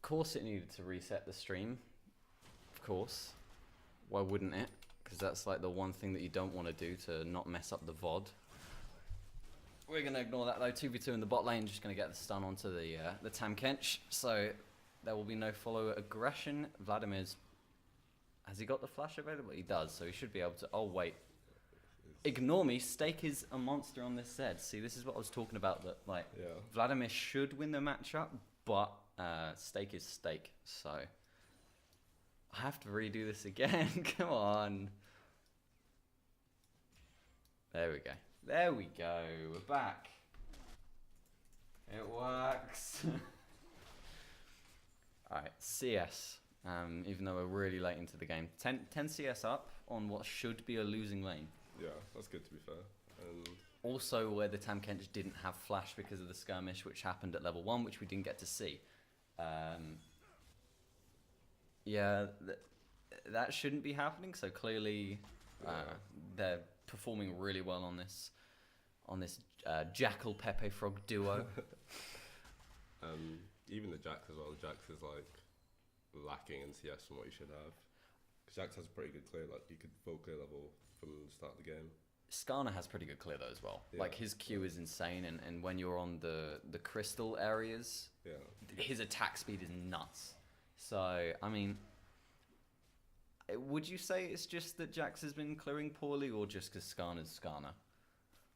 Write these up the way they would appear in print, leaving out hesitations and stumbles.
course it needed to reset the stream. Of course. Why wouldn't it? Because that's like the one thing that you don't want to do to not mess up the VOD. We're going to ignore that though. 2v2 in the bot lane, just going to get the stun onto the Tam Kench. So there will be no follow aggression. Vladimir's... Has he got the flash available? He does, so he should be able to... Oh, wait. Ignore me. Stake is a monster on this Zed. See, this is what I was talking about. That like Vladimir should win the matchup, but Stake is Stake. So I have to redo this again. Come on. There we go. There we go. We're back. It works. Alright, CS. Even though we're really late into the game. 10 CS up on what should be a losing lane. Yeah, that's good to be fair. Also where the Tam Kench didn't have flash because of the skirmish which happened at level 1, which we didn't get to see. Yeah, that shouldn't be happening, so clearly they're performing really well on this Jackal Pepe Frog duo. Even the Jax as well. The Jax is like lacking in CS from what you should have. Because Jax has a pretty good clear, like you could full clear level from the start of the game. Skarner has pretty good clear though as well. Yeah. Like his Q is insane, and when you're on the crystal areas, his attack speed is nuts. So, I mean, would you say it's just that Jax has been clearing poorly, or just because Skarner's Skarner?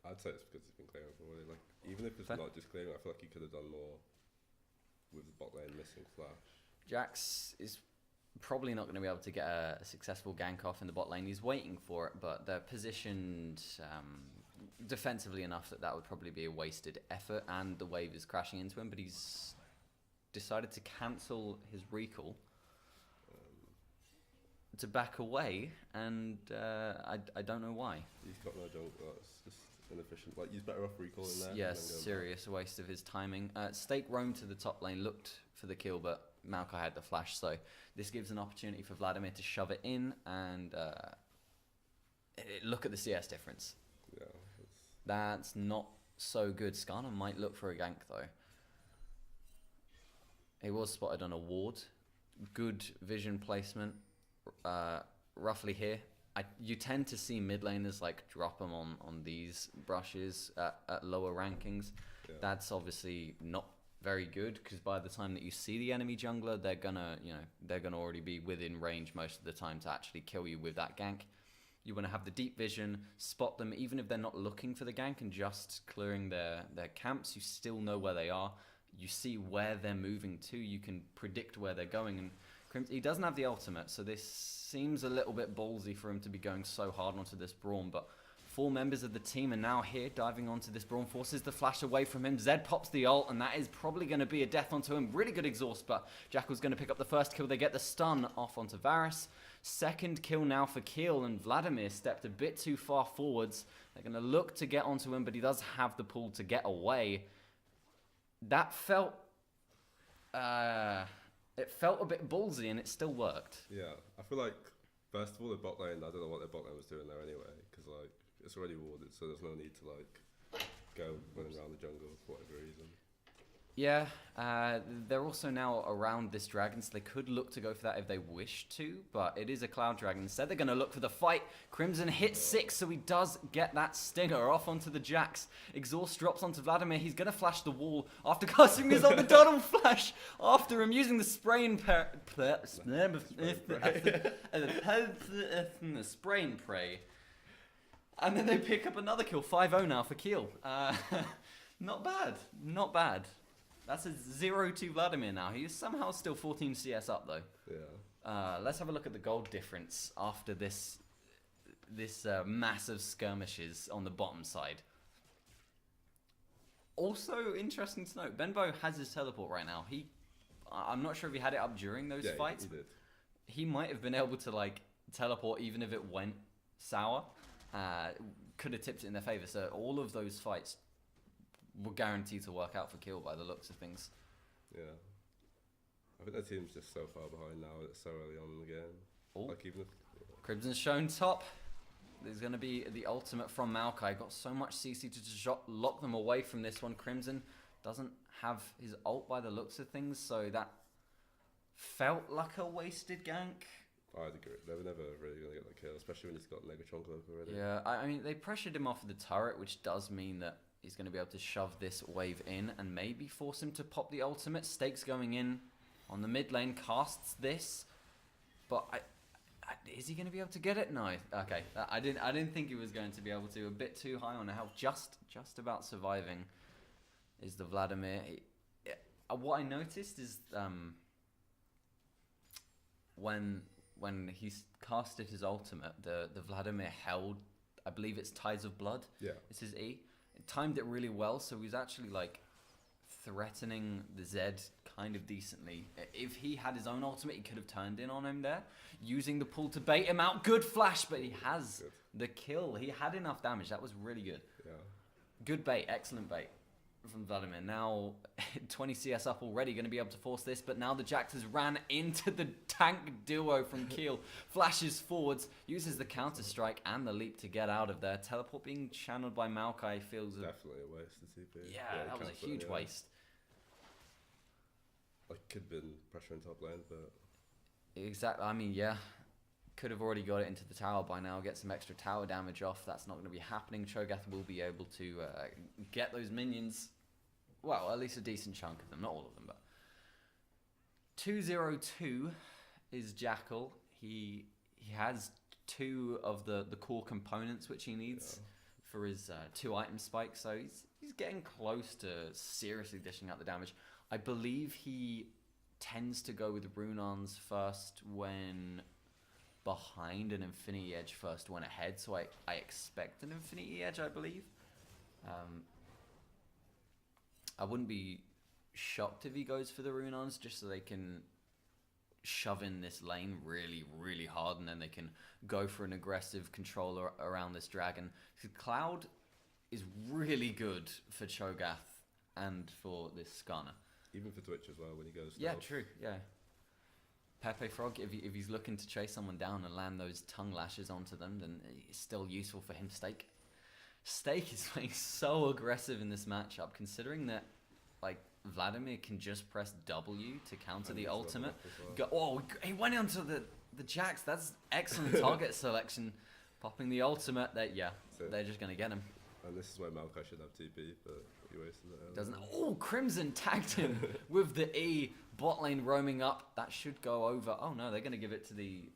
I'd say it's because he's been clearing poorly. Like, even if it's not just clearing, I feel like he could have done more with the bot lane missing flash. Jax is probably not going to be able to get a successful gank off in the bot lane. He's waiting for it, but they're positioned defensively enough that would probably be a wasted effort, and the wave is crashing into him, but he's decided to cancel his recall to back away, and I don't know why. He's got no joke, that's just inefficient. Like, he's better off recalling there. Yes, serious waste of his timing. Stake roamed to the top lane, looked for the kill, but Maokai had the flash, so this gives an opportunity for Vladimir to shove it in, and look at the CS difference. Yeah, that's not so good. Skarner might look for a gank though. He was spotted on a ward. Good vision placement, roughly here. You tend to see mid laners like drop them on these brushes at lower rankings. Yeah. That's obviously not very good, because by the time that you see the enemy jungler, they're gonna already be within range most of the time to actually kill you with that gank. You want to have the deep vision, spot them even if they're not looking for the gank and just clearing their camps. You still know where they are. You see where they're moving to. You can predict where they're going. And he doesn't have the ultimate, so this seems a little bit ballsy for him to be going so hard onto this Braum, but 4 members of the team are now here, diving onto this Braum, forces the flash away from him. Zed pops the ult, and that is probably going to be a death onto him. Really good exhaust, but Jackal's going to pick up the first kill. They get the stun off onto Varus. Second kill now for Keel, and Vladimir stepped a bit too far forwards. They're going to look to get onto him, but he does have the pull to get away. That felt... it felt a bit ballsy, and it still worked. Yeah, I feel like, first of all, the bot lane, I don't know what their bot lane was doing there anyway, because, like, it's already warded, so there's no need to, like, go running around the jungle for whatever reason. Yeah, they're also now around this dragon, so they could look to go for that if they wish to, but it is a cloud dragon. Instead, they're going to look for the fight. Crimson hits 6, so he does get that stinger off onto the Jax. Exhaust drops onto Vladimir. He's going to flash the wall after casting his other double flash after him using the spray and spray and pray. And then they pick up another kill. 5-0 now for Keel. Not bad. Not bad. That's a 0-2 Vladimir now. He is somehow still 14 CS up though. Yeah. Let's have a look at the gold difference after this massive skirmishes on the bottom side. Also interesting to note, Benbow has his teleport right now. I'm not sure if he had it up during those fights. He did. He might have been able to like teleport even if it went sour. Could have tipped it in their favor. So all of those fights were guaranteed to work out for Kill by the looks of things. Yeah. I think their team's just so far behind now. It's so early on in the game. Ooh. Like even if, Crimson's shown top. There's going to be the ultimate from Maokai. Got so much CC to just lock them away from this one. Crimson doesn't have his ult by the looks of things, so that felt like a wasted gank. I'd agree. They were never really going to get that kill, especially when he's got Negatron Cloak already. Yeah, I mean, they pressured him off of the turret, which does mean that he's going to be able to shove this wave in and maybe force him to pop the ultimate. Stakes going in on the mid lane, casts this, but is he going to be able to get it? No. Okay, I didn't think he was going to be able to. A bit too high on health, just about surviving is the Vladimir. What I noticed is when he's casted his ultimate, the Vladimir held, I believe it's Tides of Blood. Yeah. It's his E. It timed it really well, so he's actually like threatening the Zed kind of decently. If he had his own ultimate, he could have turned in on him there, using the pull to bait him out. Good flash, but he has the kill. He had enough damage. That was really good. Yeah. Good bait, excellent bait from Vladimir. Now 20 CS up already, going to be able to force this, but now the Jax has ran into the tank duo from Keel. Flashes forwards, uses the counter strike and the leap to get out of there. Teleport being channeled by Maokai feels definitely a waste of TP. Yeah, that was a huge waste. Like, could have been pressure in top lane, but exactly. I mean, yeah, could have already got it into the tower by now, get some extra tower damage off. That's not going to be happening. Cho'Gath will be able to get those minions, well, at least a decent chunk of them, not all of them, but 202 is Jackal. He has two of the core components which he needs for his 2 item spike, so he's getting close to seriously dishing out the damage. I believe he tends to go with Runarns first when behind, an Infinity Edge first when ahead, so I expect an Infinity Edge, I believe. I wouldn't be shocked if he goes for the Runarns, just so they can shove in this lane really, really hard, and then they can go for an aggressive controller around this dragon. Cloud is really good for Cho'Gath and for this Skarner. Even for Twitch as well, when he goes Yeah, stealth. true, yeah. Pepe Frog, if he's looking to chase someone down and land those tongue lashes onto them, then it's still useful for him. Stake is playing so aggressive in this matchup, considering that like Vladimir can just press W to counter the ultimate. He went onto the Jax. That's excellent target selection. Popping the ultimate, they're just gonna get him. And this is where Maokai should have TP, but he wasted it. Doesn't. Oh, Crimson tagged him with the E. Bot lane roaming up. That should go over. Oh no, they're gonna give it to the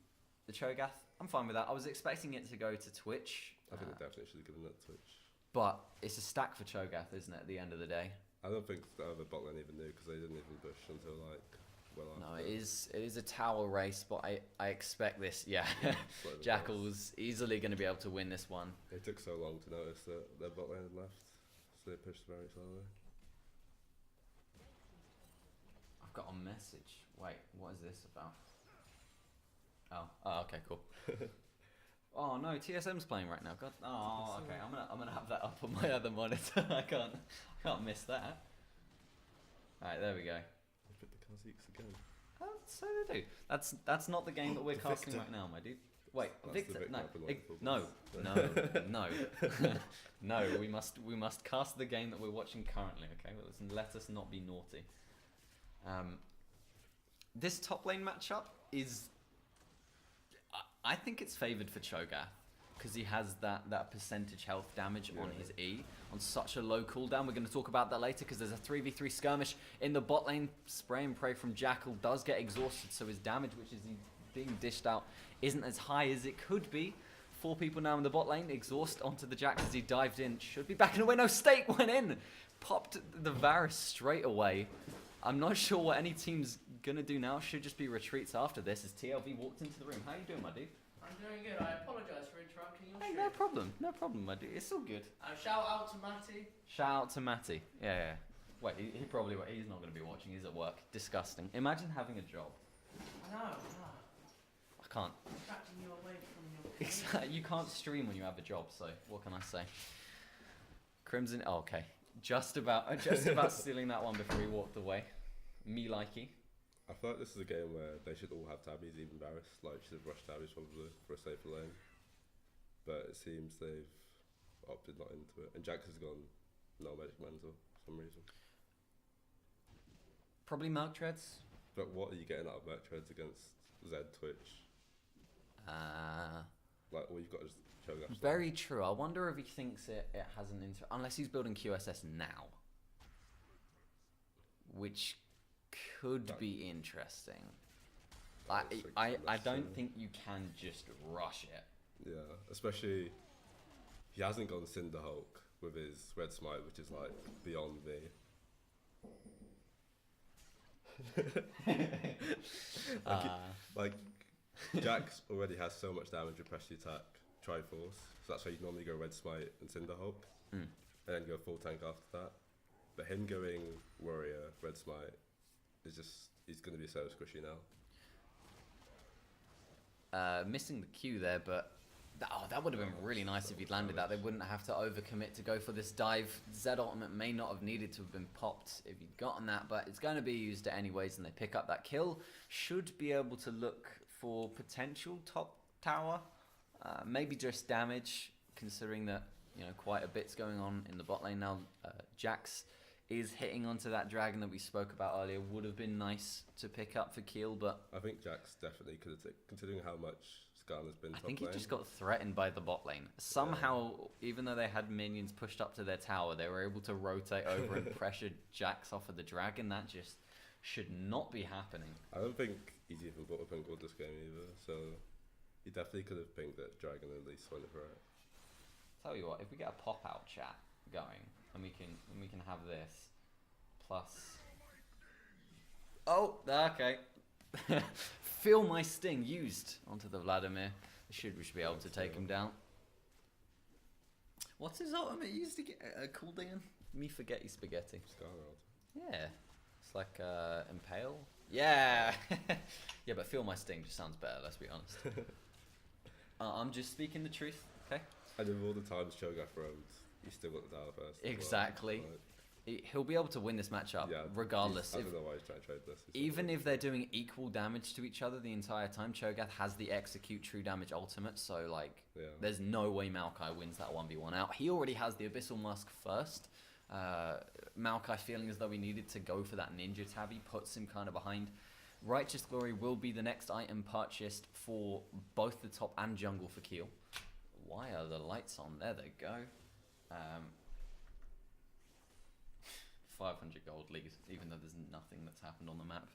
Cho'Gath. I'm fine with that. I was expecting it to go to Twitch. I think they definitely should have given that to Twitch. But it's a stack for Cho'Gath, isn't it? At the end of the day. I don't think the other bot lane even knew, because they didn't even push until like well after. No, it is a tower race, but I expect this. Yeah, Jackal's easily going to be able to win this one. It took so long to notice that their bot lane had left, so they pushed very slowly. I've got a message. Wait, what is this about? Oh, okay, cool. Oh no, TSM's playing right now. God. Oh, okay. I'm gonna have that up on my other monitor. I can't miss that. All right, there we go. They put the Kha'Zix again. Oh, so they do. That's not the game that we're casting right now, my dude. Wait, Victor? No. No. We must cast the game that we're watching currently. Okay, well, listen, let us not be naughty. This top lane matchup is, I think it's favoured for Cho'Gath, because he has that percentage health damage on his E on such a low cooldown. We're going to talk about that later, because there's a 3v3 skirmish in the bot lane. Spray and pray from Jackal does get exhausted, so his damage, which is being dished out, isn't as high as it could be. 4 people now in the bot lane. Exhaust onto the Jax as he dived in. Should be backing away. No, Stake went in. Popped the Varus straight away. I'm not sure what any team's going to do now. Should just be retreats after this, as TLV walked into the room. How you doing, my dude? I'm doing good. I apologise for interrupting your Hey, stream. no problem, my dude. It's all good. Shout out to Matty. Shout out to Matty. Yeah. Wait, he's not going to be watching. He's at work. Disgusting. Imagine having a job. I know. I can't. Distracting you away from your Exactly. You can't stream when you have a job, so what can I say? Crimson. Oh, okay. Just about stealing that one before he walked away. Me likey. I feel like this is a game where they should all have tabbies, even Varus. Like, should have rushed tabbies probably for a safer lane. But it seems they've opted not into it. And Jax has gone no magic mantle for some reason. Probably Merc Treads. But what are you getting out of Metroids against Zed Twitch? Like, all you've got is Cho'Gath. Very true. I wonder if he thinks it has an unless he's building QSS now, which could be interesting. I don't think you can just rush it. Yeah, especially he hasn't gone Cinderhulk with his Red Smite, which is like beyond me. Like Jax already has so much damage with Pressure Attack, Triforce, so that's why you normally go Red Smite and Cinderhulk, and then go full tank after that. But him going Warrior, Red Smite, is just, he's going to be so squishy now. Missing the Q there, but that would have been really nice if he'd landed that. They wouldn't have to overcommit to go for this dive. Zed ultimate may not have needed to have been popped if he'd gotten that, but it's going to be used anyways, and they pick up that kill. Should be able to look for potential top tower, maybe just damage, considering that quite a bit's going on in the bot lane now. Jax is hitting onto that dragon that we spoke about earlier. Would have been nice to pick up for Keel, but I think Jax definitely could have considering how much Skarner's been top I think he lane. just got threatened by the bot lane. Somehow, even though they had minions pushed up to their tower, they were able to rotate over and pressure Jax off of the dragon. That just should not be happening. I don't think he's even bought a pink ward this game either, so he definitely could have pinged that dragon and at least went for it. Tell you what, if we get a pop out chat going, and we can have this plus. Oh, okay. Feel my sting used onto the Vladimir. We should be able to take him down. What's his ultimate used to get a cooldown? Me forgetty spaghetti. Scarrod. Yeah, it's like impale. Yeah, yeah, but feel my sting just sounds better. Let's be honest. I'm just speaking the truth. Okay. And of all the times Cho'Gath roamed, he still got the tower first. Exactly. Well. He'll be able to win this matchup, regardless. I don't know why he's trying to trade this. Even if they're doing equal damage to each other the entire time, Cho'Gath has the execute true damage ultimate, so like, there's no way Maokai wins that 1v1 out. He already has the Abyssal Musk first. Maokai feeling as though he needed to go for that ninja tab, he puts him kind of behind. Righteous Glory will be the next item purchased for both the top and jungle for Keel. Why are the lights on? There they go. 500 gold lead, even though there's nothing that's happened on the map.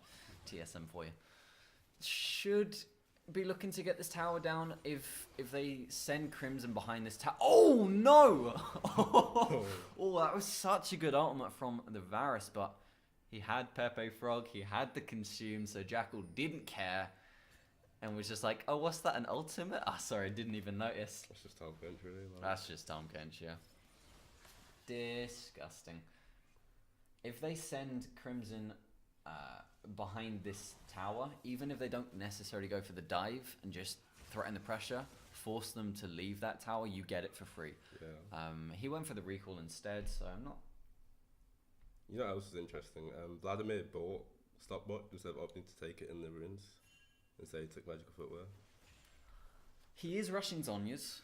TSM for you. Should be looking to get this tower down if they send Crimson behind this tower. Oh no! Oh, that was such a good ultimate from the Varus, but he had Pepe Frog, he had the consume, so Jackal didn't care and was just like, oh, what's that, an ultimate? Ah, sorry, didn't even notice. That's just Tom Kench, really. Like. That's just Tom Kench, yeah. Disgusting. If they send Crimson behind this tower, even if they don't necessarily go for the dive and just threaten the pressure, force them to leave that tower, you get it for free. Yeah. He went for the recall instead, so I'm not... You know what else is interesting? Vladimir bought Stopwatch instead of opting to take it in the ruins. Instead he took Magical Footwear. He is rushing Zhonya's.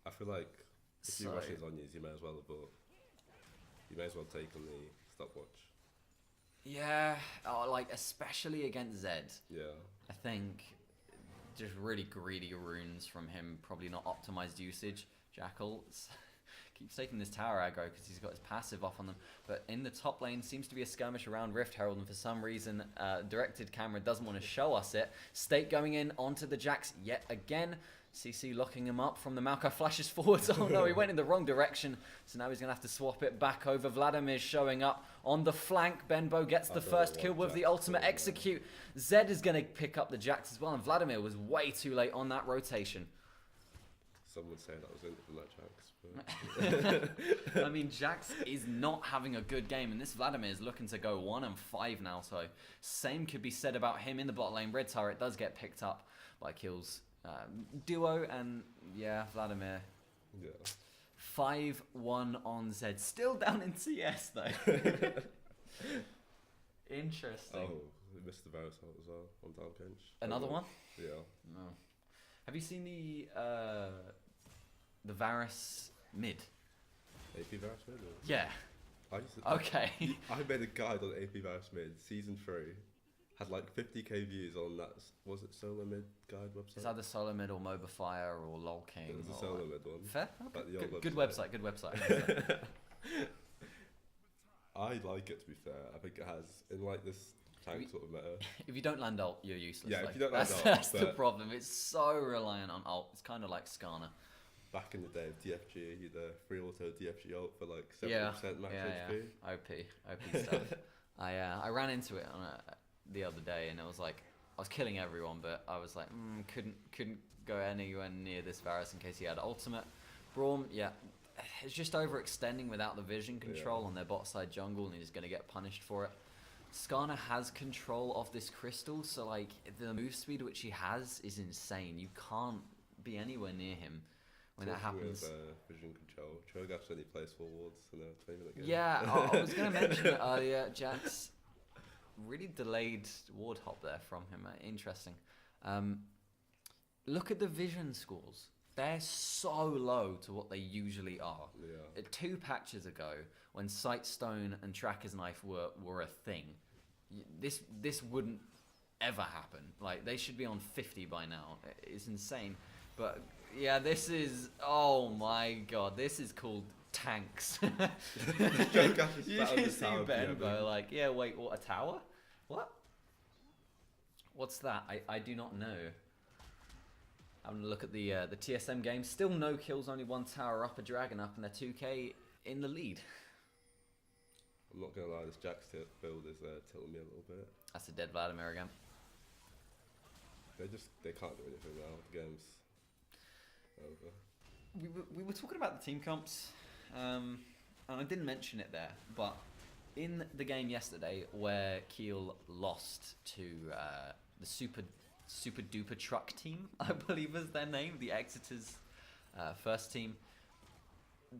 I feel like if you're rushing Zhonya's, you may as well have bought... You may as well take on the Stopwatch. Yeah, like especially against Zed. Yeah. I think just really greedy runes from him, probably not optimized usage. Jackal keeps taking this tower aggro because he's got his passive off on them. But in the top lane seems to be a skirmish around Rift Herald, and for some reason directed camera doesn't want to show us it. State going in onto the Jax yet again. CC locking him up from the Maokai flashes forwards. Oh no, he went in the wrong direction. So now he's going to have to swap it back over. Vladimir's showing up on the flank. Benbow gets the first kill with the ultimate execute. Zed is going to pick up the Jax as well. And Vladimir was way too late on that rotation. Some would say that was in that Jax. But... I mean, Jax is not having a good game. And this Vladimir is looking to go 1-5 now. So same could be said about him in the bot lane. Red turret does get picked up by kills. Duo and yeah, Vladimir. Yeah. 5-1 on Zed. Still down in CS though. Interesting. Oh, we missed the Varus ult as well on Tom Kench. Another one? Yeah. No. Have you seen the Varus mid? AP Varus mid? Yeah. I used to, Okay. I made a guide on AP Varus mid, season 3. had like 50k views on that. Was it Solo Mid Guide website? It's either Solo Mid or Moba Fire or LOL King. It was a or Solo like- Mid one. Fair. Okay. Like the old Good website. Good website. I like it, to be fair. I think it has, in like this tank sort of meta. If you don't land ult, you're useless. Yeah, if like, you don't land that's, ult, that's the but- problem. It's so reliant on ult. It's kind of like Skarner. Back in the day of DFG, the free auto DFG ult for like 70% Yeah, max yeah, HP. OP stuff. I ran into it the other day, and it was like I was killing everyone, but I was like couldn't go anywhere near this Varus in case he had ultimate. Braum, yeah, it's just overextending without the vision control on their bot side jungle, and he's gonna get punished for it. Skarner has control of this crystal, so like the move speed which he has is insane. You can't be anywhere near him when that Talking happens. With, vision control. Cho'Gath's only plays 4 wards in a 20-minute game. Yeah, I was going to mention it earlier. Jax really delayed ward hop there from him. Interesting. Look at the vision scores. They're so low to what they usually are. Yeah. 2 patches ago, when Sightstone and Tracker's Knife were a thing, this wouldn't ever happen. Like, they should be on 50 by now. It's insane. But yeah, this is, oh my god, this is called tanks. You can see Benbow like, yeah, wait, what, a tower? What? What's that? I do not know. Having a look at the TSM game, still no kills, only 1 tower up, a dragon up, and they're 2k in the lead. I'm not going to lie, this Jax build is tilting me a little bit. That's a dead Vladimir again. They can't do anything now, the game's over. We were talking about the team comps, and I didn't mention it there, but in the game yesterday where Kiel lost to the super duper truck team, I believe is their name, the Exeter's first team,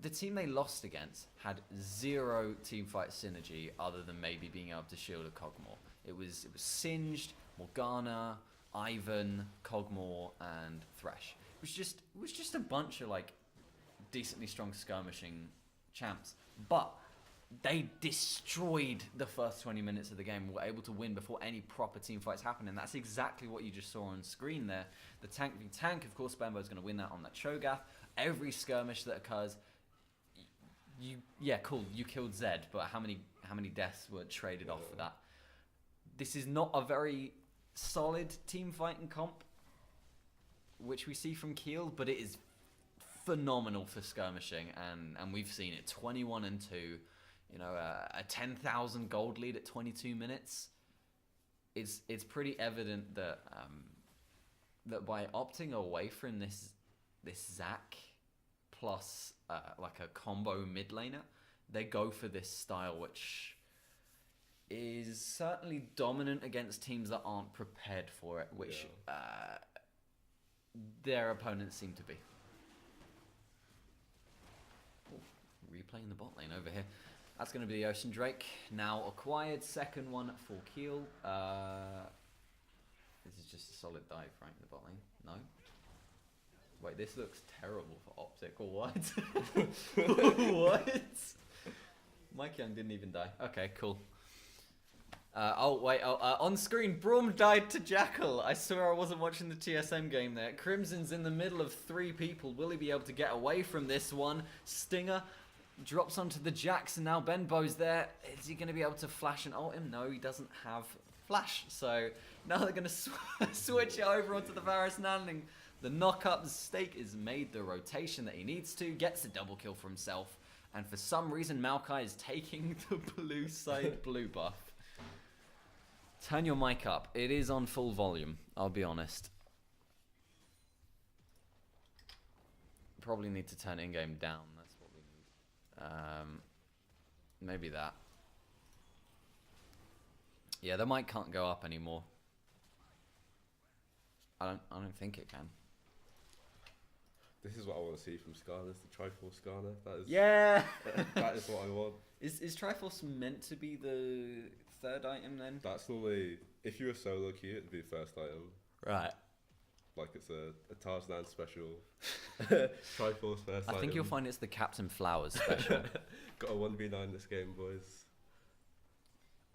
the team they lost against had 0 teamfight synergy other than maybe being able to shield a Cogmore. It was Singed, Morgana, Ivan, Cogmore, and Thresh. It was just a bunch of like decently strong skirmishing champs, but they destroyed the first 20 minutes of the game and were able to win before any proper team fights happened, and that's exactly what you just saw on screen there. The tank v tank, of course, Bambo's going to win that on that Cho'Gath. Every skirmish that occurs, you killed Zed, but how many deaths were traded off for that? This is not a very solid team fighting comp, which we see from Kiel, but it is phenomenal for skirmishing, and we've seen it. 21-2, you know, a 10,000 gold lead at 22 minutes. It's pretty evident that that by opting away from this Zac plus like a combo mid laner, they go for this style which is certainly dominant against teams that aren't prepared for it, which their opponents seem to be. Replaying the bot lane over here. That's going to be the Ocean Drake. Now acquired. Second one for Kiel. This is just a solid dive, right? In the bot lane. No? Wait, this looks terrible for Optic. What? What? Mike Young didn't even die. Okay, cool. On screen, Braum died to Jackal. I swear I wasn't watching the TSM game there. Crimson's in the middle of 3 people. Will he be able to get away from this one? Stinger drops onto the Jax, and now Benbow's there. Is he going to be able to flash and ult him? No, he doesn't have flash. So now they're going to switch it over onto the Varus Nanling. The knock-up stake is made, the rotation that he needs to, gets a double kill for himself. And for some reason, Maokai is taking the blue side blue buff. Turn your mic up. It is on full volume, I'll be honest. Probably need to turn in-game down. That's what we need. Maybe that. Yeah, the mic can't go up anymore. I don't think it can. This is what I want to see from Skarner, the Triforce Skarner. That is, Yeah! that is what I want. Is Triforce meant to be the 3rd item then? That's normally, if you're a solo queue, it'd be the 1st item. Right. Like it's a Tarzan special. Triforce first item. I think you'll find it's the Captain Flowers special. Got a 1v9 this game, boys.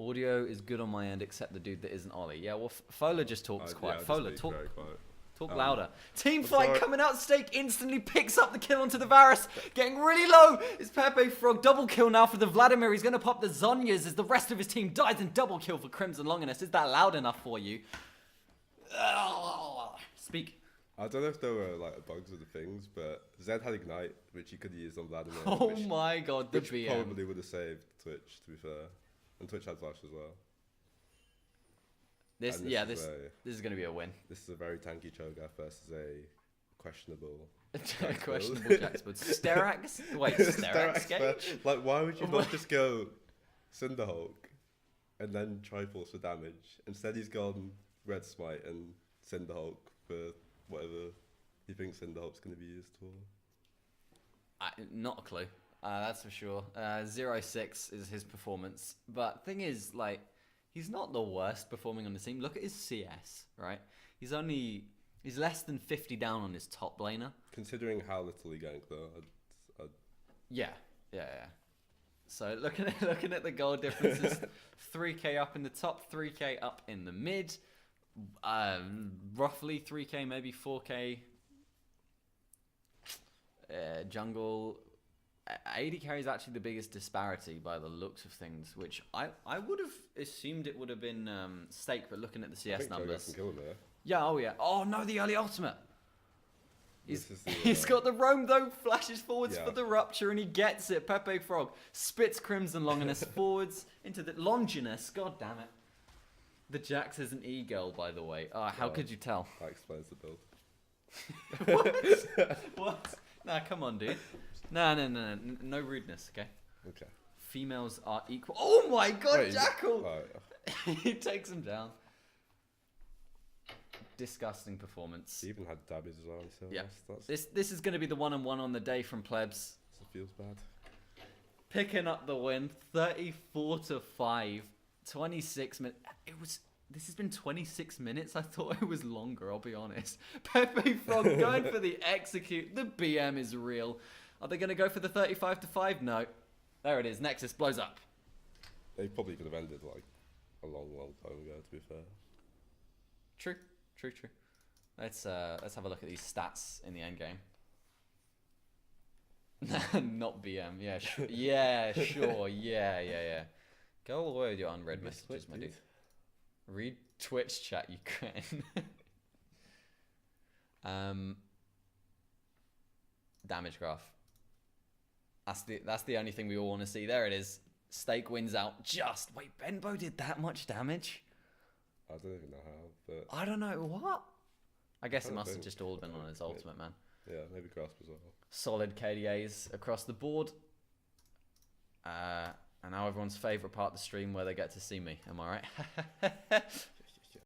Audio is good on my end, except the dude that isn't Ollie. Yeah, well, Fola just talks quiet. Yeah, Fola, just talk. very quiet. Talk louder. Team I'm fight sorry. coming out. Steak instantly picks up the kill onto the Varus. Getting really low. It's Pepe Frog. Double kill now for the Vladimir. He's going to pop the Zonyas as the rest of his team dies in double kill for Crimson Longinus. Is that loud enough for you? Speak. I don't know if there were like bugs or the things, but Zed had Ignite, which you could use on Vladimir. Oh which, my god, the which BM. probably would have saved Twitch, to be fair. And Twitch had Flash as well. This And this is going to be a win. This is a very tanky Cho'Gath versus a questionable Questionable Jax, but Sterax? Wait, Sterax gauge? Like, why would you not just go Cinderhulk and then Triforce for damage? Instead, he's gone Red Smite and Cinderhulk for whatever he thinks Cinderhulk's going to be used for. Not a clue. That's for sure. 0-6 is his performance. But thing is, like, he's not the worst performing on the team. Look at his CS, right? He's less than 50 down on his top laner. Considering how little he ganked, though, Yeah. So looking at the goal differences, 3k up in the top, 3k up in the mid, roughly 3k, maybe 4k jungle. 80k is actually the biggest disparity by the looks of things, which I would have assumed it would have been Stake, but looking at the I CS think Cho'Gath numbers. can kill him there. Yeah, oh yeah. Oh no, the early ultimate. He's The, got the roam though, flashes forwards Yeah. for the rupture, and he gets it. Pepe Frog spits Crimson Longinus forwards into the Longinus. God damn it. The Jax is an e-girl, by the way. How Yeah. could you tell? That explains the build. What? Nah, come on, dude. No rudeness, okay? Okay. Females are equal. Oh my god, Wait, Jackal! Right. He takes him down. Disgusting performance. He even had dabbies as well. So Yeah. that's This is going to be the 1-on-1 on the day from Plebs. it feels bad. Picking up the win, 34-5, 26 minutes. This has been 26 minutes. I thought it was longer, I'll be honest. Pepe Frog going for the execute. The BM is real. Are they going to go for the 35-5? No. There it is. Nexus blows up. They probably could have ended like a long time ago, to be fair. True. Let's have a look at these stats in the end game. Not BM. Yeah, sure. Yeah. Go all the way with your unread messages, my dude. Read Twitch chat, you can. Damage graph. That's the only thing we all want to see. There it is. Stake wins out. Wait, Benbow did that much damage? I don't even know how, but I don't know what. I guess it don't must have think- just all been on his ultimate, man. yeah, maybe Grasp as well. Solid KDAs across the board. And now everyone's favourite part of the stream where they get to see me. Am I right?